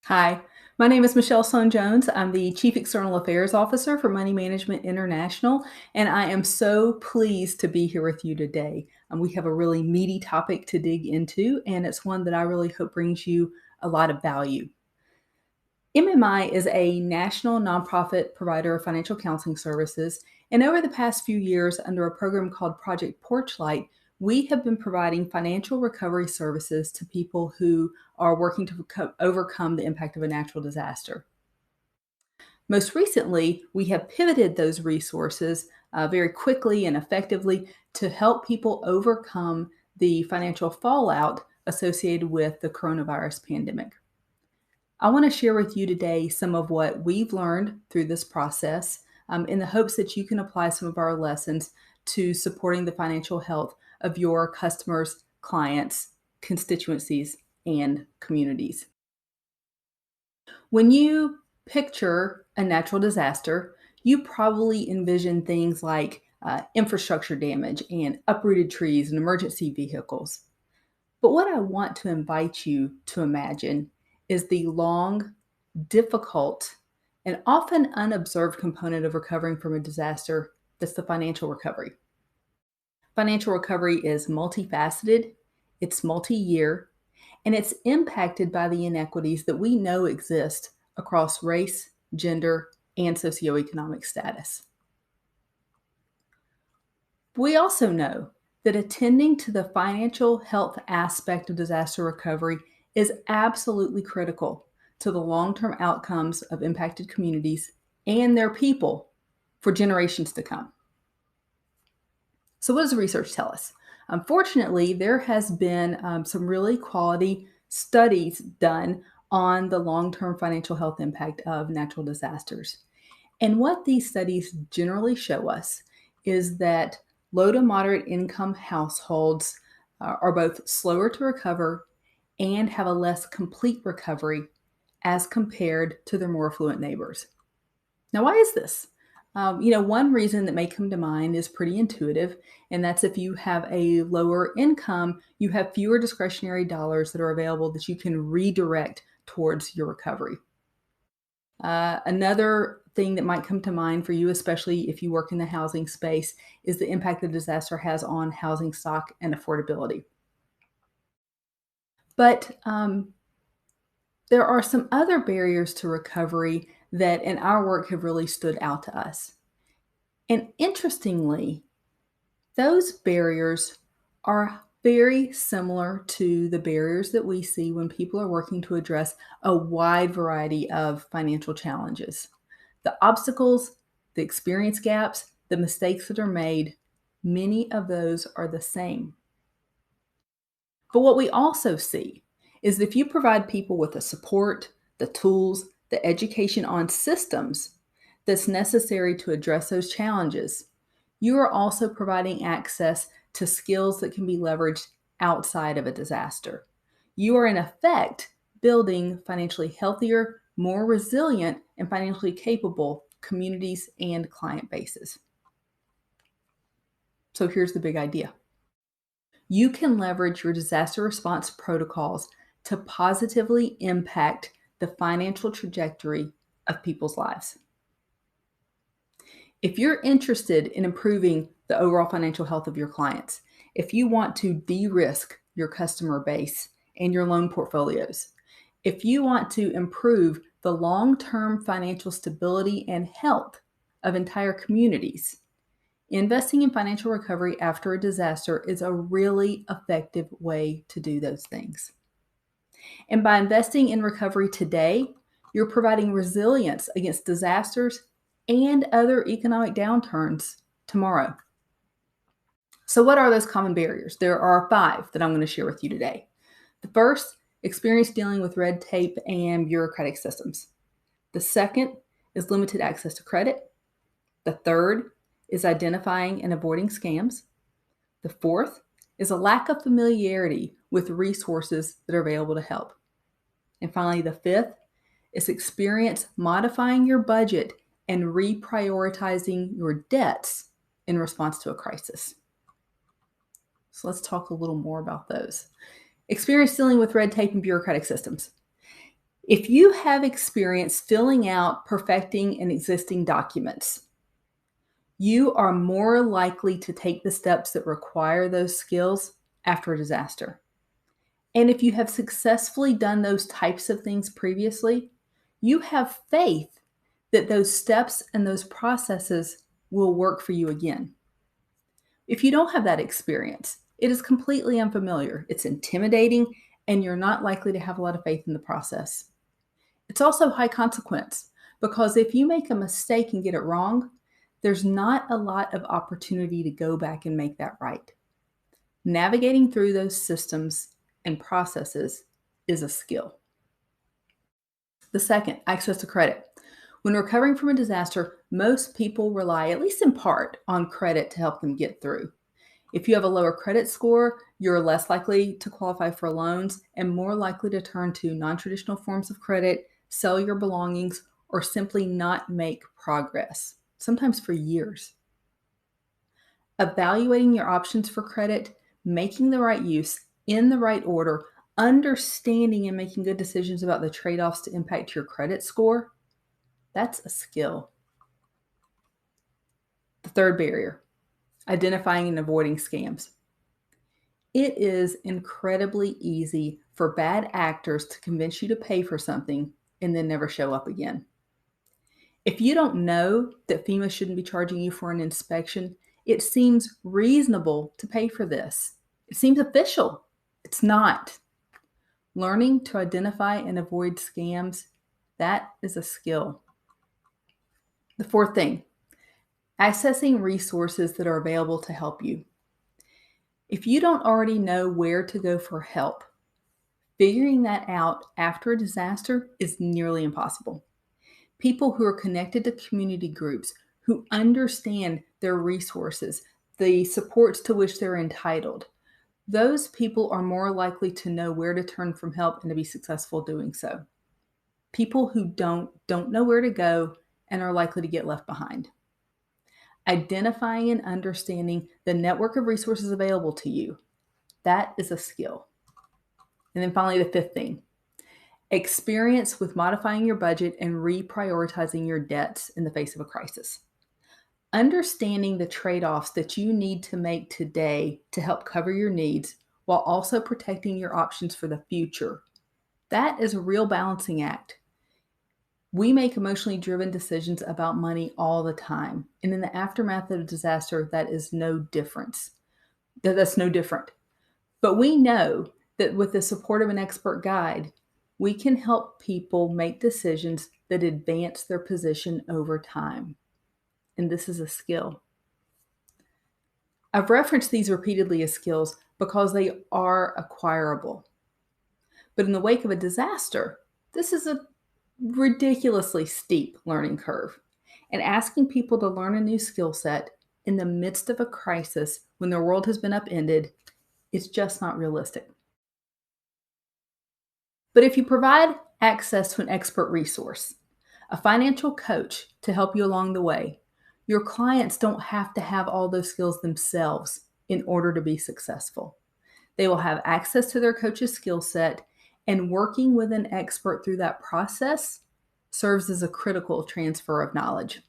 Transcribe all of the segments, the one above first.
Hi, my name is Michelle Sloan Jones. I'm the Chief External Affairs Officer for Money Management International, and I am so pleased to be here with you today. We have a really meaty topic to dig into, and it's one that I really hope brings you a lot of value. MMI is a national nonprofit provider of financial counseling services, and over the past few years, under a program called Project Porchlight, we have been providing financial recovery services to people who are working to overcome the impact of a natural disaster. Most recently, we have pivoted those resources very quickly and effectively to help people overcome the financial fallout associated with the coronavirus pandemic. I want to share with you today some of what we've learned through this process in the hopes that you can apply some of our lessons to supporting the financial health of your customers, clients, constituencies, and communities. When you picture a natural disaster, you probably envision things like infrastructure damage and uprooted trees and emergency vehicles. But what I want to invite you to imagine is the long, difficult, and often unobserved component of recovering from a disaster that's the financial recovery. Financial recovery is multifaceted, it's multi year, and it's impacted by the inequities that we know exist across race, gender, and socioeconomic status. We also know that attending to the financial health aspect of disaster recovery is absolutely critical to the long-term outcomes of impacted communities and their people for generations to come. So, what does the research tell us? Unfortunately, there has been some really quality studies done on the long-term financial health impact of natural disasters. And what these studies generally show us is that low to moderate income households are both slower to recover and have a less complete recovery as compared to their more affluent neighbors. Now, why is this? One reason that may come to mind is pretty intuitive, and that's if you have a lower income, you have fewer discretionary dollars that are available that you can redirect towards your recovery. Another thing that might come to mind for you, especially if you work in the housing space, is the impact the disaster has on housing stock and affordability. But there are some other barriers to recovery that in our work have really stood out to us. And interestingly, those barriers are very similar to the barriers that we see when people are working to address a wide variety of financial challenges. The obstacles, the experience gaps, the mistakes that are made, many of those are the same. But what we also see is that if you provide people with the support, the tools, the education on systems that's necessary to address those challenges, you are also providing access to skills that can be leveraged outside of a disaster. You are, in effect, building financially healthier, more resilient, and financially capable communities and client bases. So here's the big idea. You can leverage your disaster response protocols to positively impact the financial trajectory of people's lives. If you're interested in improving the overall financial health of your clients, if you want to de-risk your customer base and your loan portfolios, if you want to improve the long-term financial stability and health of entire communities, investing in financial recovery after a disaster is a really effective way to do those things. And by investing in recovery today, you're providing resilience against disasters and other economic downturns tomorrow. So, what are those common barriers? There are 5 that I'm going to share with you today. The first, experience dealing with red tape and bureaucratic systems. The second is limited access to credit. The third is identifying and avoiding scams. The fourth is a lack of familiarity with resources that are available to help. And finally, the fifth is experience modifying your budget and reprioritizing your debts in response to a crisis. So let's talk a little more about those. Experience dealing with red tape and bureaucratic systems. If you have experience filling out, perfecting, and existing documents, you are more likely to take the steps that require those skills after a disaster. And if you have successfully done those types of things previously, you have faith that those steps and those processes will work for you again. If you don't have that experience, it is completely unfamiliar, it's intimidating, and you're not likely to have a lot of faith in the process. It's also high consequence because if you make a mistake and get it wrong, there's not a lot of opportunity to go back and make that right. Navigating through those systems and processes is a skill. The second, access to credit. When recovering from a disaster, most people rely, at least in part, on credit to help them get through. If you have a lower credit score, you're less likely to qualify for loans and more likely to turn to non-traditional forms of credit, sell your belongings, or simply not make progress, sometimes for years. Evaluating your options for credit, making the right use in the right order, understanding and making good decisions about the trade-offs to impact your credit score, that's a skill. The third barrier, identifying and avoiding scams. It is incredibly easy for bad actors to convince you to pay for something and then never show up again. If you don't know that FEMA shouldn't be charging you for an inspection, it seems reasonable to pay for this. It seems official. It's not. Learning to identify and avoid scams, that is a skill. The fourth thing, accessing resources that are available to help you. If you don't already know where to go for help, figuring that out after a disaster is nearly impossible. People who are connected to community groups, who understand their resources, the supports to which they're entitled, those people are more likely to know where to turn for help and to be successful doing so. People who don't know where to go and are likely to get left behind. Identifying and understanding the network of resources available to you, that is a skill. And then finally, the fifth thing, experience with modifying your budget and reprioritizing your debts in the face of a crisis. Understanding the trade-offs that you need to make today to help cover your needs while also protecting your options for the future. That is a real balancing act. We make emotionally driven decisions about money all the time. And in the aftermath of a disaster, that is no difference. That's no different. But we know that with the support of an expert guide, we can help people make decisions that advance their position over time. And this is a skill. I've referenced these repeatedly as skills because they are acquirable. But in the wake of a disaster, this is a ridiculously steep learning curve. And asking people to learn a new skill set in the midst of a crisis when their world has been upended is just not realistic. But if you provide access to an expert resource, a financial coach to help you along the way, your clients don't have to have all those skills themselves in order to be successful. They will have access to their coach's skill set, and working with an expert through that process serves as a critical transfer of knowledge.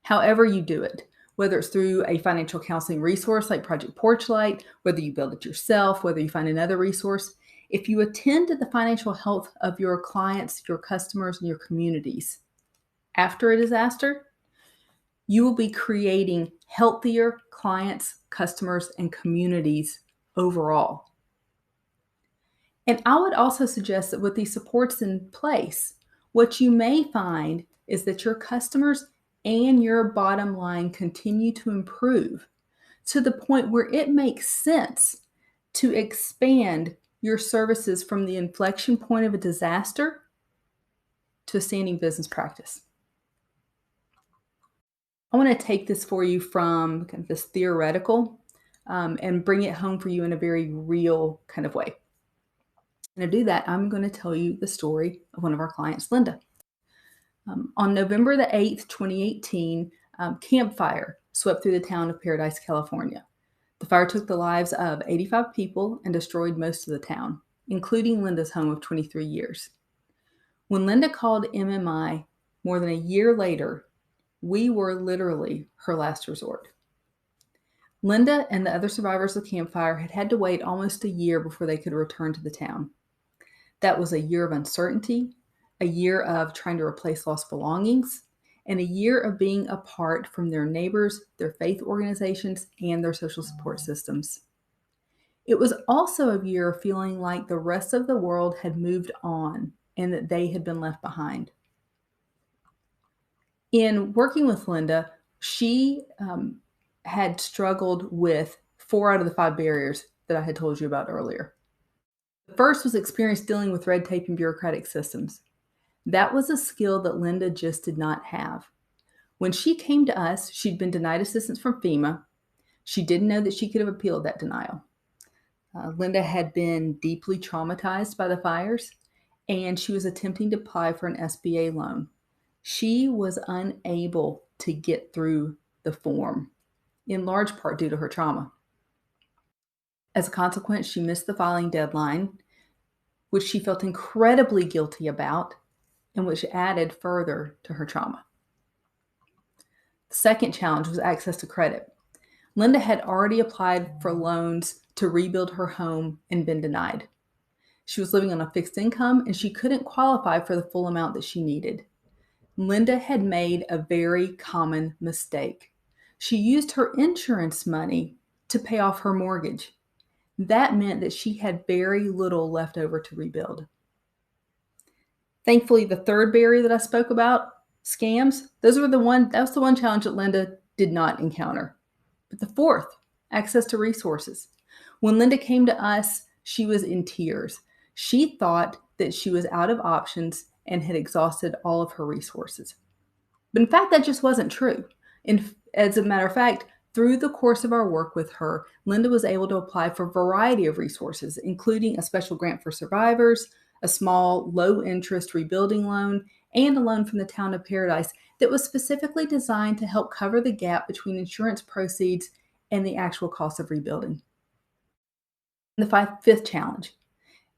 However you do it, whether it's through a financial counseling resource like Project Porchlight, whether you build it yourself, whether you find another resource, if you attend to the financial health of your clients, your customers, and your communities after a disaster, you will be creating healthier clients, customers, and communities overall. And I would also suggest that with these supports in place, what you may find is that your customers and your bottom line continue to improve to the point where it makes sense to expand your services from the inflection point of a disaster to a standing business practice. I want to take this for you from kind of this theoretical and bring it home for you in a very real kind of way. And to do that, I'm going to tell you the story of one of our clients, Linda. On November the 8th, 2018, Camp Fire swept through the town of Paradise, California. The fire took the lives of 85 people and destroyed most of the town, including Linda's home of 23 years. When Linda called MMI more than a year later, we were literally her last resort. Linda and the other survivors of Camp Fire had had to wait almost a year before they could return to the town. That was a year of uncertainty, a year of trying to replace lost belongings, and a year of being apart from their neighbors, their faith organizations, and their social support systems. It was also a year of feeling like the rest of the world had moved on and that they had been left behind. In working with Linda, she had struggled with 4 out of the 5 barriers that I had told you about earlier. The first was experience dealing with red tape and bureaucratic systems. That was a skill that Linda just did not have. When she came to us, she'd been denied assistance from FEMA. She didn't know that she could have appealed that denial. Linda had been deeply traumatized by the fires, and she was attempting to apply for an SBA loan. She was unable to get through the form, in large part due to her trauma. As a consequence, she missed the filing deadline, which she felt incredibly guilty about, and which added further to her trauma. The second challenge was access to credit. Linda had already applied for loans to rebuild her home and been denied. She was living on a fixed income and she couldn't qualify for the full amount that she needed. Linda had made a very common mistake. She used her insurance money to pay off her mortgage. That meant that she had very little left over to rebuild. Thankfully, the third barrier that I spoke about, scams, that was the one challenge that Linda did not encounter. But the fourth, access to resources. When Linda came to us, she was in tears. She thought that she was out of options and had exhausted all of her resources. But in fact, that just wasn't true. As a matter of fact, through the course of our work with her, Linda was able to apply for a variety of resources, including a special grant for survivors, a small low-interest rebuilding loan, and a loan from the town of Paradise that was specifically designed to help cover the gap between insurance proceeds and the actual cost of rebuilding. And the fifth challenge,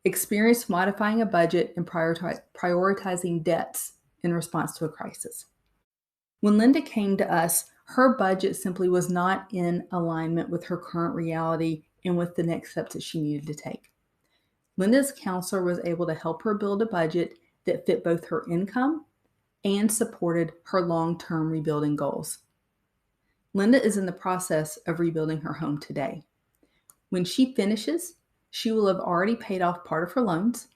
experience modifying a budget and prioritizing debts in response to a crisis. When Linda came to us, her budget simply was not in alignment with her current reality and with the next steps that she needed to take. Linda's counselor was able to help her build a budget that fit both her income and supported her long-term rebuilding goals. Linda is in the process of rebuilding her home today. When she finishes, she will have already paid off part of her loans,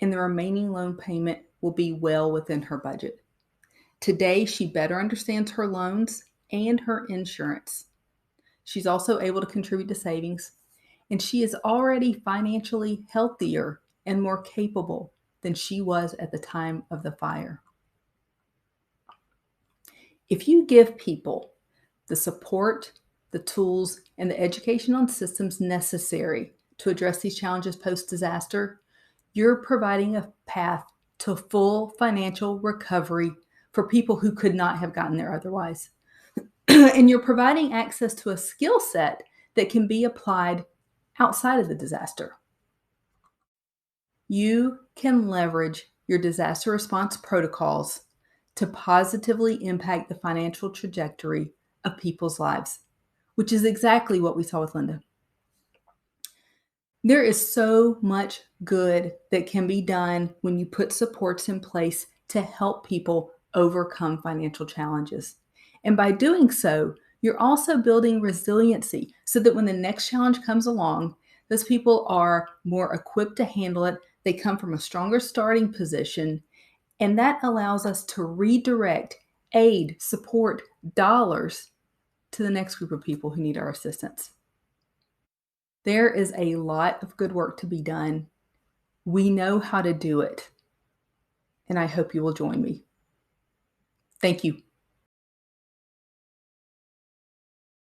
and the remaining loan payment will be well within her budget. Today, she better understands her loans and her insurance. She's also able to contribute to savings, and she is already financially healthier and more capable than she was at the time of the fire. If you give people the support, the tools, and the educational systems necessary to address these challenges post-disaster, you're providing a path to full financial recovery for people who could not have gotten there otherwise. And you're providing access to a skill set that can be applied outside of the disaster. You can leverage your disaster response protocols to positively impact the financial trajectory of people's lives, which is exactly what we saw with Linda. There is so much good that can be done when you put supports in place to help people overcome financial challenges. And by doing so, you're also building resiliency so that when the next challenge comes along, those people are more equipped to handle it. They come from a stronger starting position, and that allows us to redirect aid, support, dollars to the next group of people who need our assistance. There is a lot of good work to be done. We know how to do it, and I hope you will join me. Thank you.